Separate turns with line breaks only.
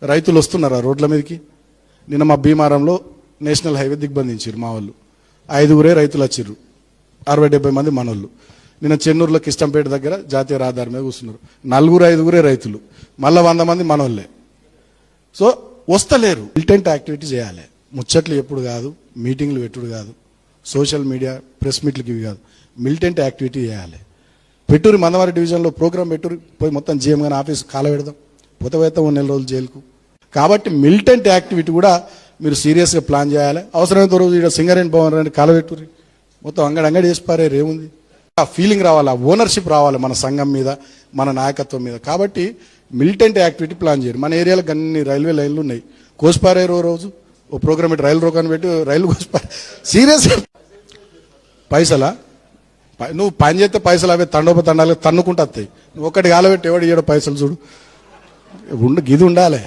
రైతులు వస్తున్నారా రోడ్ల మీదకి? నిన్న మా భీమారంలో నేషనల్ హైవే దిగ్బంధించారు మా వాళ్ళు. 5గురే రైతులు వచ్చిర్రు, 60-70 మంది మనోళ్ళు. నిన్న చెన్నూరులో కిష్టంపేట దగ్గర జాతీయ రహదారి మీద కూర్చున్నారు. 4-5గురే రైతులు, మళ్ళీ 100 మంది మనోళ్ళే. సో వస్తలేరు. మిలిటెంట్ యాక్టివిటీ చేయాలి. ముచ్చట్లు ఎప్పుడు కాదు, మీటింగ్లు పెట్టుడు కాదు, సోషల్ మీడియా ప్రెస్ మీట్లకి ఇవి కాదు. మిలిటెంట్ యాక్టివిటీ చేయాలి. పెట్టురి మందవారి డివిజన్లో ప్రోగ్రామ్ పెట్టురి, పోయి మొత్తం జీఎం గారి ఆఫీస్ కాల పెడదాం, పోతే 1 నెల రోజులు జైలుకు. కాబట్టి మిలిటెంట్ యాక్టివిటీ కూడా మీరు సీరియస్గా ప్లాన్ చేయాలి. అవసరమైనంత రోజు ఇక్కడ సింగరేణి భవన్ అని కాలబెట్టుర్రి, మొత్తం అంగడి వేసి పారే ఏముంది. ఆ ఫీలింగ్ రావాలి, ఆ ఓనర్షిప్ రావాలి మన సంఘం మీద, మన నాయకత్వం మీద. కాబట్టి మిలిటెంట్ యాక్టివిటీ ప్లాన్ చేయరు. మన ఏరియాలో అన్ని రైల్వే లైన్లు ఉన్నాయి, కోసిపారే రోజు ఓ ప్రోగ్రామ్ పెట్టి రైలు రోకాన్ని పెట్టి రైలు కోసిపారే. సీరియస్ పైసలా? నువ్వు పని చేస్తే పైసలు అవే తండోపతండాలు తన్నుకుంటూ వస్తాయి. నువ్వు ఒక్కటి కాలబెట్టి ఎవడు ఇయ్యడు పైసలు. చూడు గిది ఉండాలి.